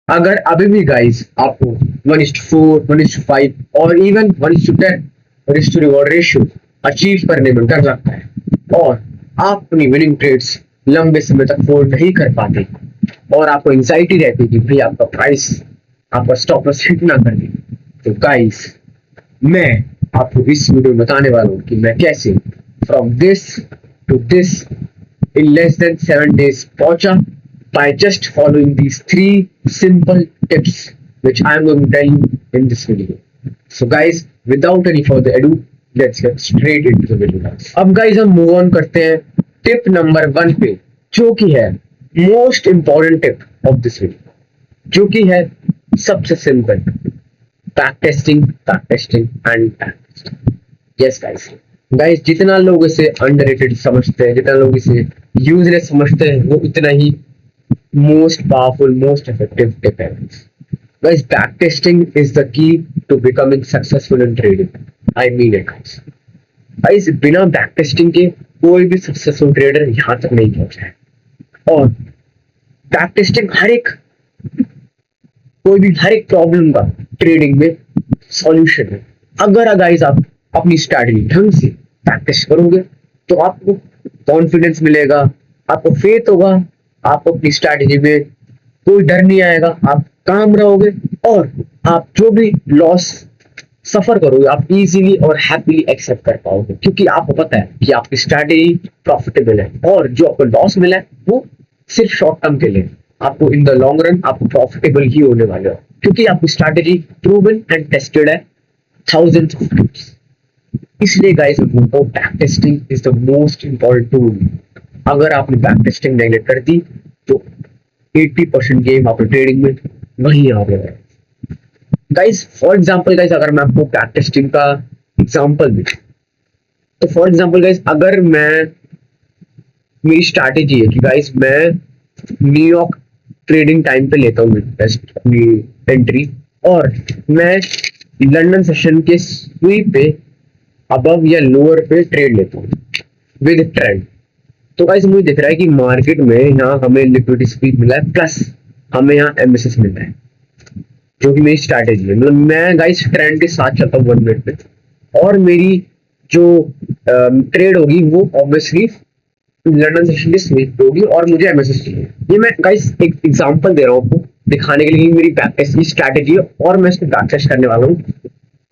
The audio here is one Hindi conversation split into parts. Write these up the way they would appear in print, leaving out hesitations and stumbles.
अगर अभी भी गाइस आपको 1:4, 1:5 और even 1:10 risk to reward ratio achieve करने में डर लगता है और आप अपनी विनिंग ट्रेड्स लंबे समय तक होल्ड नहीं कर पाते और आपको एंजाइटी रहती है कि भाई आपका प्राइस, आपका स्टॉप लॉस हिट ना कर दे, तो गाइस मैं आपको इस वीडियो में बताने वाला हूँ कि मैं कैसे from this to this in less than 7 days पहुंचा by just following these three simple tips which I am going to tell you in this video. So guys, without any further ado, let's get straight into the video. अब guys हम move on करते हैं टिप नंबर 1 पे, जो कि है most important tip of this video, जो कि है सबसे simple, back testing and back testing. Yes guys जितना लोग इसे अंडररेटेड समझते हैं, जितना लोग इसे यूजलेस समझते हैं, वो इतना ही most powerful, most effective tip है। Guys back testing is the key to becoming successful in trading. I mean it guys, बिना बैक टेस्टिंग के कोई भी सक्सेसफुल ट्रेडर यहाँ तक नहीं पहुंचा है। और बैक टेस्टिंग हर एक प्रॉब्लम का ट्रेडिंग में सॉल्यूशन है। अगर गाइस आप अपनी स्ट्रैटेजी ढंग से प्रैक्टिस करोगे तो आपको कॉन्फिडेंस मिलेगा, आपको फेथ होगा, आपको अपनी स्ट्रैटेजी में कोई डर नहीं आएगा, आप काम रहोगे और आप जो भी लॉस सफर करोगे आप इजीली और हैप्पीली एक्सेप्ट कर पाओगे, क्योंकि आपको पता है कि आपकी स्ट्रैटेजी प्रॉफिटेबल है और जो आपको लॉस मिला है वो सिर्फ शॉर्ट टर्म के लिए, आपको इन द लॉन्ग रन आपको प्रॉफिटेबल ही होने वाले हो, क्योंकि आपकी स्ट्रैटेजी प्रूवन एंड टेस्टेड है थाउजेंड्स ऑफ टाइम्स। इसलिए guys back testing is the most important tool. अगर आपने बैक टेस्टिंग नेगलेक्ट कर दी तो 80% गेम आपके ट्रेडिंग में वहीं आ गया है। गाइस फॉर एग्जांपल गाइस, अगर मैं आपको बैक टेस्टिंग का एग्जांपल दूं तो फॉर एग्जांपल गाइस, अगर मैं, मेरी स्ट्रैटेजी है कि गाइस मैं न्यूयॉर्क ट्रेडिंग टाइम पे लेता हूँ अपनी एंट्री और मैं लंदन सेशन के स्वीप पे अबव या लोअर पे ट्रेड लेता हूँ विद ट्रेंड। तो गाइस मुझे दिख रहा है कि मार्केट में यहाँ हमें लिक्विडिटी स्वीप मिला है प्लस हमें यहाँ एमएसएस मिल रहा है, जो कि मेरी स्ट्रैटेजी है। मतलब मैं गाइस ट्रेंड के साथ चलता हूँ 1 मिनट पे और मेरी जो ट्रेड होगी वो ऑब्वियसली लंदन सेशन की स्वीप पे होगी और मुझे एमएसएस चाहिए। ये मैं गाइस एक एग्जांपल दे रहा हूँ आपको दिखाने के लिए मेरी बैक टेस्ट की स्ट्रैटेजी है और मैं इसको बैक टेस्ट करने वाला हूँ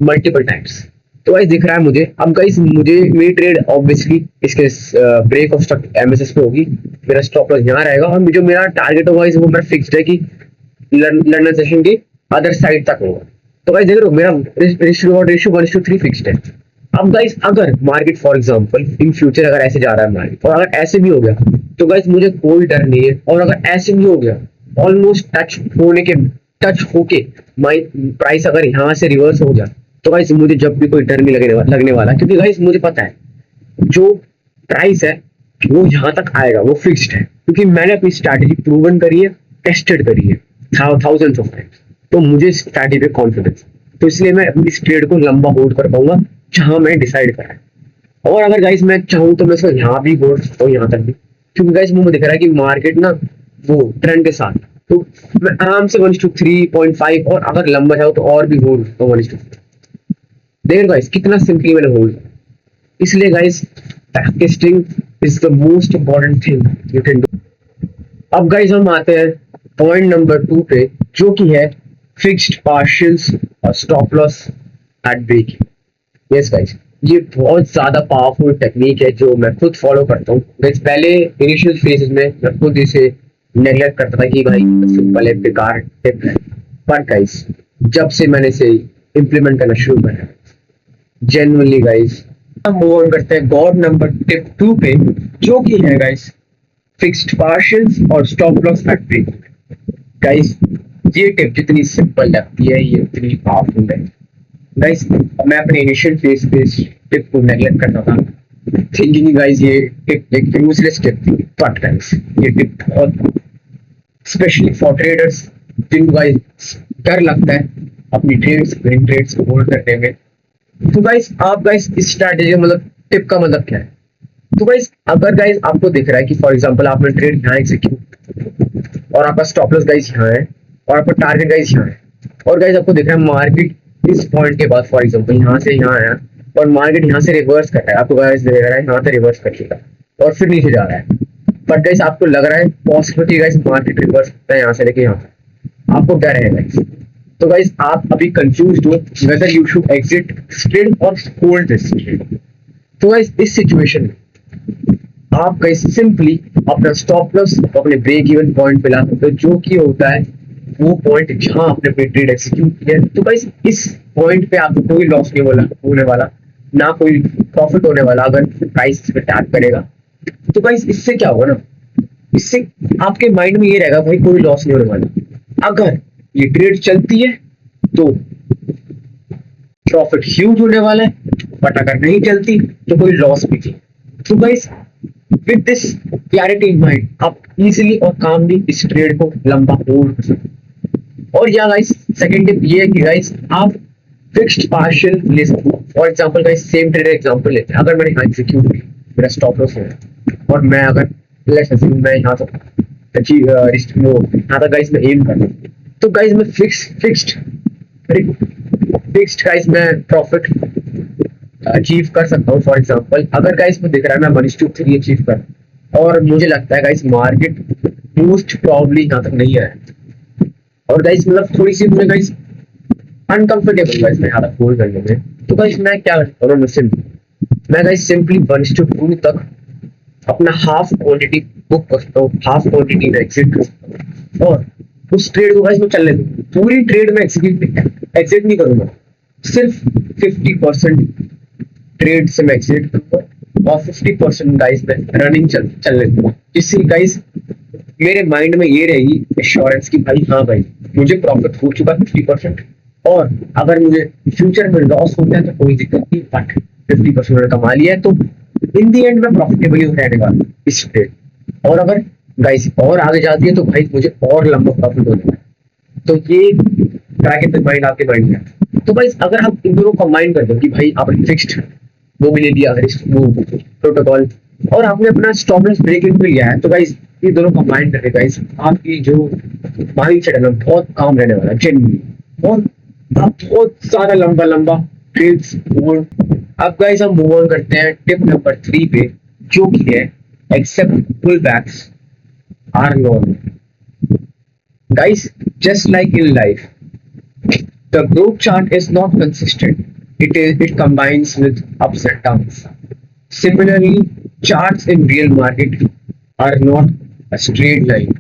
मल्टीपल टाइम्स। तो गाइस दिख रहा है मुझे, अब गाइस मुझे मेरी ट्रेड ऑब्वियसली इसके ब्रेक ऑफ स्टॉक एमएसएस पे होगी, मेरा स्टॉप लॉस यहाँ रहेगा और जो मेरा टारगेट होगा वो मेरा फिक्स्ड है कि लंदन सेशन की अदर साइड तक होगा। तो गाइस देख रहे हो मेरा रिस्क रिवॉर्ड रेशियो 1:3 फिक्स्ड है। अब गाइस अगर market for example in future अगर ऐसे जा रहा है मार्केट और अगर ऐसे भी हो गया तो गाइस मुझे कोई डर नहीं है, और अगर ऐसे भी हो गया ऑलमोस्ट टच होके माई प्राइस अगर यहाँ से रिवर्स हो गया तो गाइस मुझे जब भी कोई डर नहीं लगने वाला, क्योंकि गाइस मुझे पता है जो प्राइस है वो यहाँ तक आएगा, वो फिक्स्ड है, क्योंकि मैंने अपनी स्ट्रैटेजी प्रूवन करी है, टेस्टेड करी है थाउजेंड्स ऑफ टाइम्स। तो मुझे स्ट्रैटेजी पे कॉन्फिडेंस, तो इसलिए मैं इस ट्रेड को लंबा होल्ड कर पाऊंगा जहां मैं डिसाइड करा। और अगर गाइस मैं चाहूँ तो मैं इसको यहाँ भी होल्ड सकता हूँ, यहाँ तक भी, क्योंकि गाइस मुझे दिख रहा है कि मार्केट ना वो ट्रेंड के साथ, तो मैं आराम से 1:3.5 और अगर लंबा जाऊँ तो और भी होल्ड तो 1:3। देख गाइस कितना सिंपली मैंने होल्ड। इसलिए guys back testing is the most important thing you can do. अब गाइस हम आते हैं पॉइंट नंबर 2 पे, जो कि है फिक्स्ड पार्शियल्स और stop loss at break. Yes guys, ये बहुत ज्यादा पावरफुल टेक्निक है जो मैं खुद फॉलो करता हूँ। गाइस पहले इनिशियल फेजेस में मैं खुद इसे नेगलेक्ट करता था कि भाई सिंपल है, बेकार टिप है, पर गाइस जब से मैंने इसे इम्प्लीमेंट करना शुरू करा जेन्युइनली गाइस, हम मूव ऑन करते हैं गॉड नंबर टिप 2 पे, जो कि है गाइस फिक्स्ड पार्शियल्स और stop loss at break. Guys ये टिप जितनी सिंपल लगती है ये उतनी पावरफुल है। गाइस मैं अपने इनिशियल फेज पे इस टिप को नेगलेक्ट करता था, थिंकिंग गाइस ये टिप एक यूजलेस टिप थी, बट गाइस ये टिप बहुत स्पेशली फॉर ट्रेडर्स जिनको गाइस डर लगता है अपनी ट्रेड्स को होल्ड करने में। तो गाइस आप गाइस इस स्ट्रैटेजी मतलब टिप का मतलब क्या है? तो गाइस अगर गाइस आपको दिख रहा है कि फॉर एग्जांपल आपने ट्रेड यहाँ एग्जीक्यूट और आपका स्टॉप लॉस गाइस यहाँ है और आपका टारगेट गाइस यहाँ है, और गाइस आपको दिख रहा है मार्केट इस पॉइंट के बाद फॉर एग्जाम्पल यहाँ से यहाँ आया और मार्केट यहाँ से रिवर्स कर रहा है, आपको गाइस दिख रहा है यहाँ से रिवर्स कर चुका और फिर नीचे जा रहा है, बट गाइस आपको लग रहा है पॉसिबिलिटी गाइस मार्केट रिवर्स करता है यहाँ से लेके यहाँ तक, आपको डर है गाइस। तो गाइस आप अभी कंफ्यूज हो whether you should exit trade और होल्ड दिस ट्रेड। तो गाइस इस सिचुएशन में आप गाइस सिंपली अपना स्टॉप लॉस अपने ब्रेक इवन पॉइंट पे ला सकते हो, जो कि होता है वो पॉइंट जहां आपने अपनी ट्रेड एक्सिक्यूट किया है। तो गाइस इस पॉइंट पे आपको कोई लॉस नहीं होने वाला, ना कोई प्रॉफिट होने वाला अगर प्राइस इस पे टैप करेगा। तो गाइस इससे क्या होगा ना, इससे आपके माइंड में ये रहेगा भाई कोई लॉस नहीं होने वाला। अगर ये ट्रेड चलती है तो प्रॉफिट ह्यूज होने वाला है, बट अगर नहीं चलती तो कोई लॉस भी थी। तो guys with this clarity in mind आप इजीली और कामली इस ट्रेड को लंबा होल्ड कर सकते हैं। और या गाइस सेकंड टिप ये है कि गाइस आप फिक्स्ड पार्शियल ले सकते हो। For example guys same trade example लेते हैं, अगर मैंने यहाँ एग्जीक्यूट किया, मेरा स्टॉप लॉस है और मैं अगर लेट्स अज्यूम मैं यहाँ तक अचीव यहाँ तक गाइस मैं एम कर, तो गाइस मैं फिक्स्ड गाइस मैं प्रॉफिट अचीव कर सकता हूँ। फॉर एग्जांपल अगर गाइस मुझे दिख रहा है मैं 1:3 अचीव कर और मुझे लगता है गाइस मार्केट मोस्ट प्रॉब्ली यहाँ तक नहीं आया और गाइस मतलब थोड़ी सी मुझे गाइस अनकंफर्टेबल गाइस मैं यहाँ तक होल्ड करने में, तो गाइस मैं क्या करता हूँ, मैं गाइस सिंपली 1:2 तक अपना हाफ क्वांटिटी बुक करता हूँ, हाफ क्वांटिटी में एग्जिट कर सकता हूँ और उस ट्रेड को गाइस मैं चलने दूँ। पूरी ट्रेड में एग्जिट नहीं करूंगा, सिर्फ 50% ट्रेड से मैं एग्जिट करूंगा और 50% गाइस मैं रनिंग चलने दूंगा, जिससे गाइस मेरे माइंड में ये रहेगी एश्योरेंस की भाई हाँ भाई मुझे प्रॉफिट हो चुका 50% और अगर मुझे फ्यूचर में लॉस होता है तो कोई दिक्कत नहीं, बट 50% मैंने कमा लिया है तो इन दी एंड में प्रॉफिटेबल ही रहने वाला इस ट्रेड। और अगर गाइस और आगे जाती है तो भाई मुझे और लंबा प्रॉफिट होने वाला है। तो ये ब्रैकेट माइंड आपके माइंड में है। तो गाइस अगर आप इन दोनों कंबाइन कर दो कि भाई आपने फिक्स्ड वो भी ले लिया वो प्रोटोकॉल और आपने अपना स्टॉप लॉस ब्रेक इन भी लिया है, तो गाइस ये दोनों कंबाइन करके गाइस आपकी जो माइंडसेट है ना बहुत काम रहने वाला है जेन्युइनली, और आप बहुत सारा लंबा लंबा ट्रेड्स। अब गाइस हम मूव ऑन करते हैं टिप नंबर 3 पे, जो कि है accept pullbacks are normal. Guys just like in life the growth chart is not consistent, it combines with ups and downs. Similarly, charts in real market are not a straight line,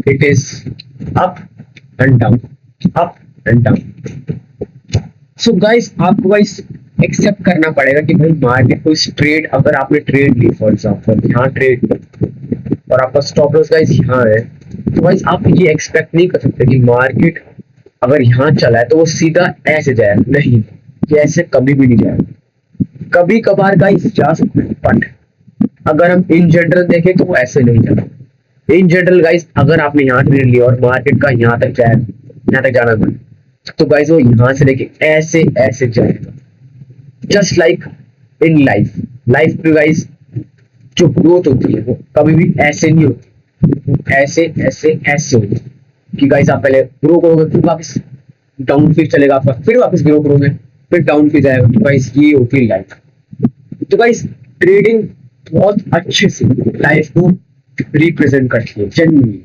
it is up and down, up and down. So guys आपको guys एक्सेप्ट करना पड़ेगा कि भाई मार्केट कोई ट्रेड अगर आपने ट्रेड ली फॉर एग्जांपल यहाँ ट्रेड और आपका स्टॉप लॉस गाइस यहाँ है, तो गाइस आप ये एक्सपेक्ट नहीं कर सकते कि मार्केट अगर यहाँ चला है तो वो सीधा ऐसे जाएगा, नहीं, ये ऐसे कभी भी नहीं जाएगा। कभी कभार गाइस जा सकते हैं, बट अगर हम इन जनरल देखें तो वो ऐसे नहीं जाता। इन जनरल गाइस अगर आपने यहाँ ट्रेड लिया और मार्केट का यहाँ तक जाए, यहाँ तक जाना पड़े, तो गाइस वो यहाँ से लेके ऐसे ऐसे जाएगा। जस्ट लाइक इन लाइफ में गाइस जो ग्रोथ होती है वो कभी भी ऐसे नहीं होती, ऐसे ऐसे ऐसे होती है कि गाइस आप पहले ग्रो करोगे फिर वापस डाउन फिर चलेगा आपका, फिर वापस ग्रो करोगे फिर डाउन फिर जाएगा। तो गाइस ये होती है लाइफ। तो गाइस ट्रेडिंग बहुत अच्छे से लाइफ को रिप्रेजेंट करती है जेन्युइनली।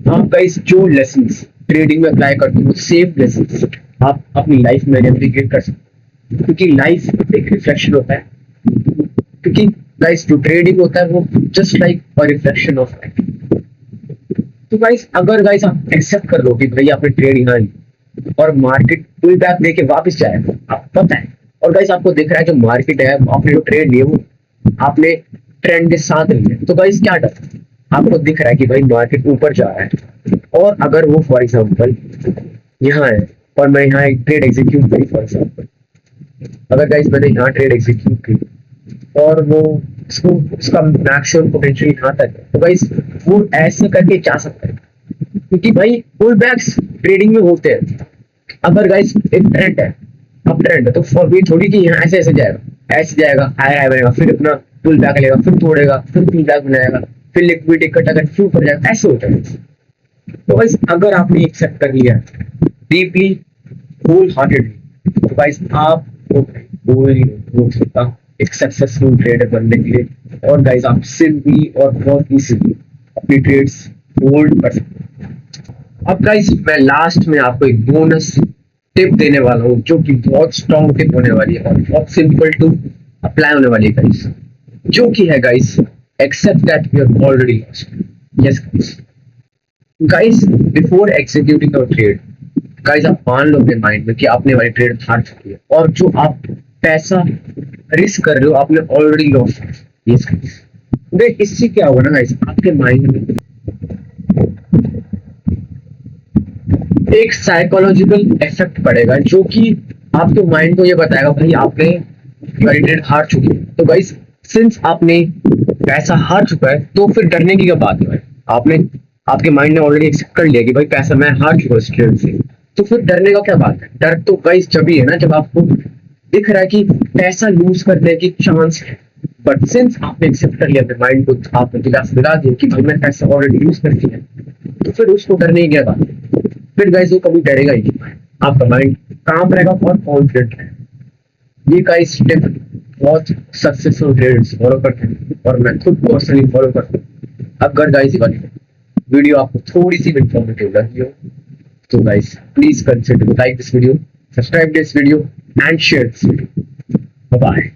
आप गाइस जो लेसन्स ट्रेडिंग में अप्लाई करते हो सेम लेसन्स आप अपनी लाइफ में रेप्लिकेट कर सकते हो, क्योंकि लाइफ एक रिफ्लेक्शन होता है। क्योंकि गाइस जो ट्रेडिंग होता है वो just like a reflection of life. तो गाइस अगर गाइस आप एक्सेप्ट कर लो कि भाई आपने ट्रेड यहाँ ली और मार्केट पुल बैक लेके वापस जाएगा, आपको पता है, और गाइस आपको दिख रहा है जो मार्केट है आपने जो ट्रेड लिए वो आपने ट्रेंड के साथ लिया, तो गाइस क्या डर, आपको दिख रहा है कि भाई मार्केट ऊपर जा रहा है और अगर वो फॉर एग्जांपल यहाँ है और मैं यहाँ एक ट्रेड एग्जीक्यूट करी फॉर एग्जांपल, अगर गाइस मैंने यहाँ ट्रेड एग्जीक्यूट की और वो उसका मैक्सिमम पोटेंशियल यहाँ तक है, तो गाइस वो ऐसे करके जा सकता है, क्योंकि भाई पुल बैक्स ट्रेडिंग में होते हैं। अगर गाइस एक ट्रेंड है, अब ट्रेंड है तो फॉर भी थोड़ी कि यहाँ ऐसे ऐसे जाएगा हाई बनेगा फिर अपना पुल बैक लेगा फिर तोड़ेगा फिर पुल बैक बनाएगा फिर लिक्विडिटी इकट्ठा कर फिर ऊपर जाएगा, ऐसे होता है। तो गाइस अगर आपने एक्सेप्ट कर लिया डीपली होल हार्टेडली, तो गाइस आपको कोई नहीं रोक सकता एक सक्सेसफुल ट्रेडर बनने के लिए। और गाइस आप सिंपली और बहुत इजीली अपनी ट्रेड्स होल्ड कर सकते हैं। अब गाइस मैं लास्ट में आपको एक बोनस टिप देने वाला हूँ जो कि बहुत स्ट्रॉन्ग टिप होने वाली है और बहुत सिंपल टू अप्लाई होने वाली है गाइस, जो कि है guys accept that you have already lost. Yes guys, guys before executing your trade, guys आप मान लो अपने माइंड में कि आपने वाली ट्रेड हार चुकी है और जो आप पैसा रिस्क कर रहे हो आपने ऑलरेडी लॉस। यस गाइस, देख इससे क्या होगा ना गाइस, आपके माइंड में एक साइकोलॉजिकल इफेक्ट पड़ेगा जो कि आपके माइंड को ये बताएगा भाई आपने वाली ट्रेड हार चुकी है। तो गाइस सिंस आपने पैसा हार चुका है तो फिर डरने की क्या बात है भाई, आपने आपके माइंड ने ऑलरेडी एक्सेप्ट कर लिया कि भाई पैसा मैं हार चुका हूँ इस ट्रेड से, तो फिर डरने का क्या बात है। डर तो गाइस जब ही है ना जब आपको दिख रहा है कि पैसा लूज करने की चांस है, बट सिंस आपने एक्सेप्ट कर लिया अपने माइंड को, आपने दिला दिया कि भाई मैं पैसा ऑलरेडी यूज कर दिया, तो फिर उसको डरने की क्या बात है। फिर गाइस वो कभी डरेगा ही नहीं, आपका माइंड काम रहेगा और कॉन्फिडेंट रहेगा। ये गाइस टिप बहुत सक्सेसफुल ट्रेडर्स फॉलो करते हैं और मैं खुद पर्सनली फॉलो करता हूँ। अगर गाइस वाली वीडियो आपको थोड़ी सी इंफॉर्मेटिव लगी हो तो guys please consider like this video, subscribe this video and share this video. Bye.